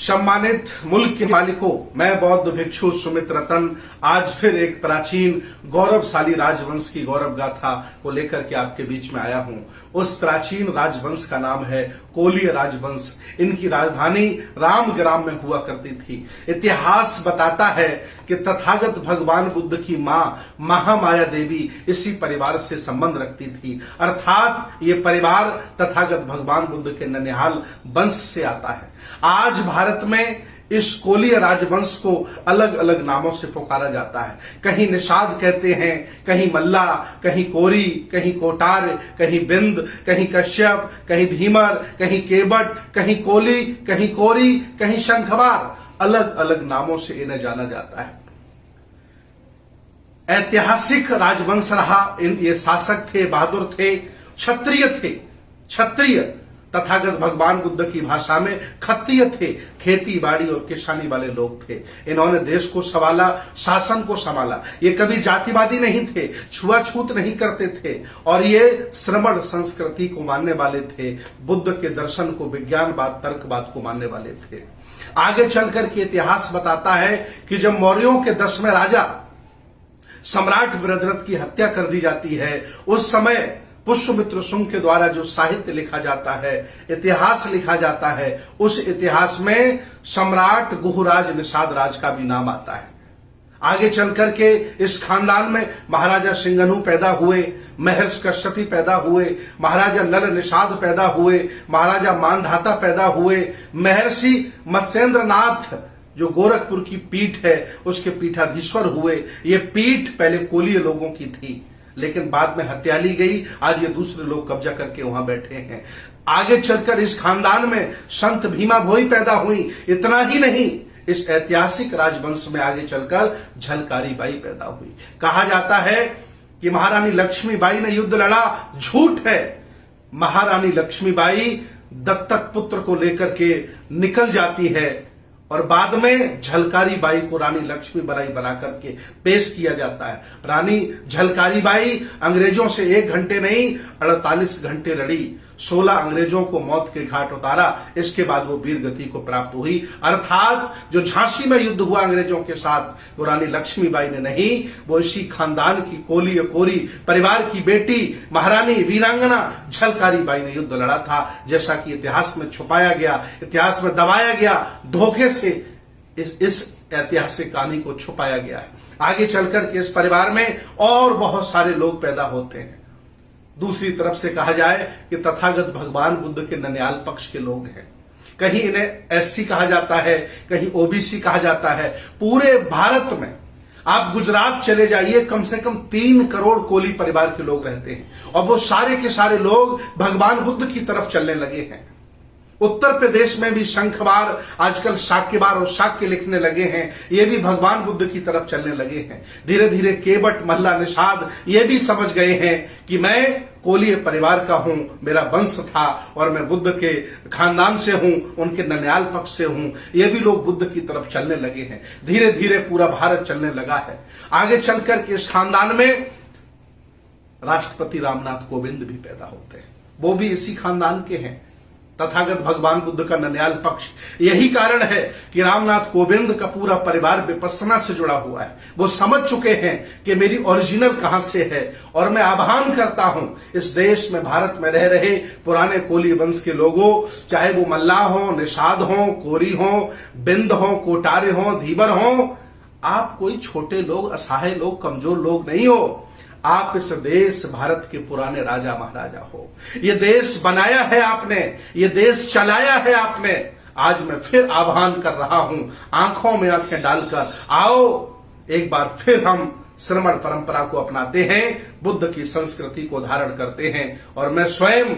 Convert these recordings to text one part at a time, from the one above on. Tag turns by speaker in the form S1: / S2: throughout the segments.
S1: सम्मानित मुल्क के मालिकों, मैं बौद्ध भिक्षु सुमित रतन आज फिर एक प्राचीन गौरवशाली राजवंश की गौरव गाथा को लेकर के आपके बीच में आया हूं। उस प्राचीन राजवंश का नाम है कोलीय राजवंश। इनकी राजधानी रामग्राम में हुआ करती थी। इतिहास बताता है कि तथागत भगवान बुद्ध की मां महामाया देवी इसी परिवार से संबंध रखती थी, अर्थात ये परिवार तथागत भगवान बुद्ध के ननिहाल वंश से आता है। आज भारत में इस कोलीय राजवंश को अलग अलग नामों से पुकारा जाता है। कहीं निषाद कहते हैं, कहीं मल्ला, कहीं कोरी, कहीं कोटार, कहीं बिंद, कहीं कश्यप, कहीं भीमर, कहीं केवट, कहीं कोली, कहीं कोरी, कहीं शंखवार। अलग अलग नामों से इन्हें जाना जाता है। ऐतिहासिक राजवंश रहा। ये शासक थे, बहादुर थे, क्षत्रिय थे। क्षत्रिय तथागत भगवान बुद्ध की भाषा में क्षत्रिय थे। खेती बाड़ी और किसानी वाले लोग थे। इन्होंने देश को संभाला, शासन को संभाला। ये कभी जातिवादी नहीं थे, छुआछूत नहीं करते थे और ये श्रमण संस्कृति को मानने वाले थे। बुद्ध के दर्शन को, विज्ञानवाद, तर्कवाद को मानने वाले थे। आगे चलकर के इतिहास बताता है कि जब मौर्यों के 10वें राजा सम्राट वृद्धरथ की हत्या कर दी जाती है, उस समय पुष्यमित्र शुंग के द्वारा जो साहित्य लिखा जाता है, इतिहास लिखा जाता है, उस इतिहास में सम्राट गुहराज निषाद राज का भी नाम आता है। आगे चलकर के इस खानदान में महाराजा सिंघनु पैदा हुए, महर्षि कश्यपी पैदा हुए, महाराजा नल निषाद पैदा हुए, महाराजा मानधाता पैदा हुए, महर्षि मत्स्येंद्रनाथ जो गोरखपुर की पीठ है उसके पीठाधीश्वर हुए। ये पीठ पहले कोलीय लोगों की थी, लेकिन बाद में हत्या ली गई। आज ये दूसरे लोग कब्जा करके वहां बैठे हैं। आगे चलकर इस खानदान में संत भीमा भोई पैदा हुई। इतना ही नहीं, इस ऐतिहासिक राजवंश में आगे चलकर झलकारी बाई पैदा हुई। कहा जाता है कि महारानी लक्ष्मीबाई ने युद्ध लड़ा, झूठ है। महारानी लक्ष्मीबाई दत्तक पुत्र को लेकर के निकल जाती है और बाद में झलकारी बाई को रानी लक्ष्मी बाई बना करके पेश किया जाता है। रानी झलकारी बाई अंग्रेजों से 1 घंटे नहीं 48 घंटे लड़ी, 16 अंग्रेजों को मौत के घाट उतारा। इसके बाद वो वीर गति को प्राप्त हुई। अर्थात जो झांसी में युद्ध हुआ अंग्रेजों के साथ, वो रानी लक्ष्मीबाई ने नहीं, वो इसी खानदान की कोलीय कोरी परिवार की बेटी महारानी वीरांगना झलकारी बाई ने युद्ध लड़ा था। जैसा कि इतिहास में छुपाया गया, इतिहास में दबाया गया, धोखे से इस ऐतिहासिक कहानी को छुपाया गया है। आगे चलकर के इस परिवार में और बहुत सारे लोग पैदा होते हैं। दूसरी तरफ से कहा जाए कि तथागत भगवान बुद्ध के ननिहाल पक्ष के लोग हैं। कहीं इन्हें एससी कहा जाता है, कहीं ओबीसी कहा जाता है। पूरे भारत में आप गुजरात चले जाइए, कम से कम 3 करोड़ कोली परिवार के लोग रहते हैं और वो सारे के सारे लोग भगवान बुद्ध की तरफ चलने लगे हैं। उत्तर प्रदेश में भी शंखवार, आजकल शाक्यवार और शाक्य लिखने लगे हैं। ये भी भगवान बुद्ध की तरफ चलने लगे हैं। धीरे धीरे केवट, मल्ला, निषाद ये भी समझ गए हैं कि मैं कोलीय परिवार का हूं, मेरा वंश था और मैं बुद्ध के खानदान से हूं, उनके ननिहाल पक्ष से हूं। ये भी लोग बुद्ध की तरफ चलने लगे हैं। धीरे धीरे पूरा भारत चलने लगा है। आगे चलकर के इस खानदान में राष्ट्रपति रामनाथ कोविंद भी पैदा होते हैं। वो भी इसी खानदान के हैं, तथागत भगवान बुद्ध का ननिहाल पक्ष। यही कारण है कि रामनाथ कोविंद का पूरा परिवार विपश्यना से जुड़ा हुआ है। वो समझ चुके हैं कि मेरी ओरिजिनल कहां से है और मैं आह्वान करता हूं इस देश में, भारत में रह रहे पुराने कोली वंश के लोगों, चाहे वो मल्ला हो, निषाद हो, कोरी हो, बिंद हो, कोटारे हो, धीबर हो, आप कोई छोटे लोग, असहाय लोग, कमजोर लोग नहीं हो। आप इस देश भारत के पुराने राजा महाराजा हो। ये देश बनाया है आपने, ये देश चलाया है आपने। आज मैं फिर आह्वान कर रहा हूं, आंखों में आंखें डालकर आओ, एक बार फिर हम श्रमण परंपरा को अपनाते हैं, बुद्ध की संस्कृति को धारण करते हैं और मैं स्वयं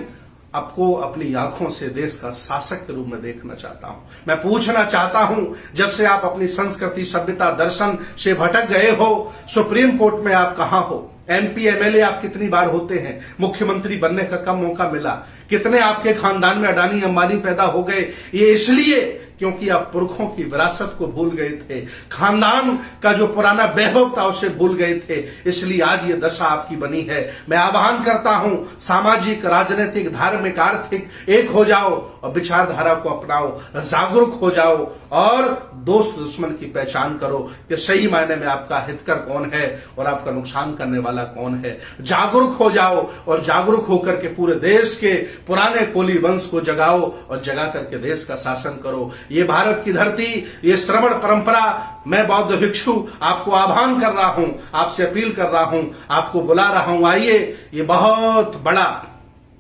S1: आपको अपनी आंखों से देश का शासक के रूप में देखना चाहता हूं। मैं पूछना चाहता हूं, जब से आप अपनी संस्कृति, सभ्यता, दर्शन से भटक गए हो, सुप्रीम कोर्ट में आप कहां हो? एमपी, एमएलए आप कितनी बार होते हैं? मुख्यमंत्री बनने का कब मौका मिला? कितने आपके खानदान में अडानी अंबानी पैदा हो गए? ये इसलिए क्योंकि आप पुरखों की विरासत को भूल गए थे, खानदान का जो पुराना वैभव था उसे भूल गए थे, इसलिए आज ये दशा आपकी बनी है। मैं आह्वान करता हूं, सामाजिक, राजनीतिक, धार्मिक, आर्थिक एक हो जाओ और विचारधारा को अपनाओ, जागरूक हो जाओ और दोस्त दुश्मन की पहचान करो कि सही मायने में आपका हितकर कौन है और आपका नुकसान करने वाला कौन है। जागरूक हो जाओ और जागरूक होकर के पूरे देश के पुराने कोली वंश को जगाओ और जगा करके देश का शासन करो। ये भारत की धरती, ये श्रवण परंपरा, मैं बौद्ध भिक्षु आपको आह्वान कर रहा हूं, आपसे अपील कर रहा हूं, आपको बुला रहा हूं, आइए। ये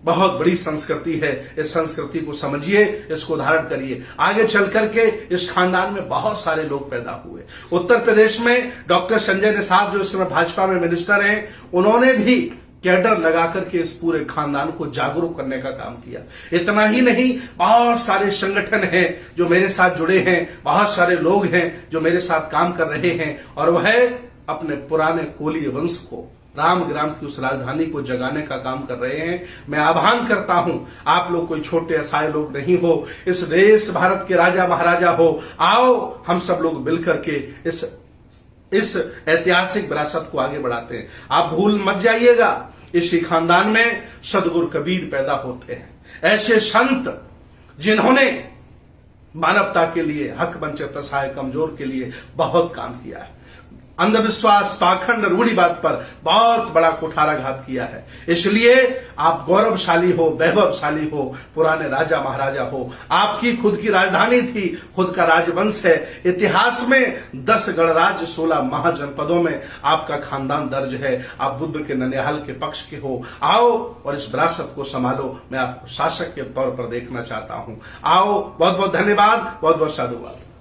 S1: बहुत बड़ी संस्कृति है, इस संस्कृति को समझिए, इसको धारण करिए। आगे चल करके इस खानदान में बहुत सारे लोग पैदा हुए। उत्तर प्रदेश में डॉक्टर संजय निषाद जो इस समय भाजपा में मिनिस्टर हैं, उन्होंने भी कैडर लगा करके इस पूरे खानदान को जागरूक करने का काम किया। इतना ही नहीं, बहुत सारे संगठन हैं जो मेरे साथ जुड़े हैं, बहुत सारे लोग हैं जो मेरे साथ काम कर रहे हैं और वह अपने पुराने कोली वंश को, रामग्राम की उस राजधानी को जगाने का काम कर रहे हैं। मैं आह्वान करता हूं, आप लोग कोई छोटे असहाय लोग नहीं हो, इस देश भारत के राजा महाराजा हो। आओ हम सब लोग मिलकर के इस ऐतिहासिक विरासत को आगे बढ़ाते हैं। आप भूल मत जाइएगा, इसी खानदान में सदगुरु कबीर पैदा होते हैं, ऐसे संत जिन्होंने मानवता के लिए, हक वंचित असहाय कमजोर के लिए बहुत काम किया है। अंधविश्वास, पाखंड, रूढ़िवाद पर बहुत बड़ा कुठाराघात किया है। इसलिए आप गौरवशाली हो, वैभवशाली हो, पुराने राजा महाराजा हो। आपकी खुद की राजधानी थी, खुद का राजवंश है। इतिहास में 10 गणराज्य, 16 महाजनपदों में आपका खानदान दर्ज है। आप बुद्ध के ननिहाल के पक्ष के हो। आओ और इस विरासत को संभालो। मैं आपको शासक के तौर पर देखना चाहता हूं। आओ। बहुत बहुत धन्यवाद, बहुत बहुत साधुवाद।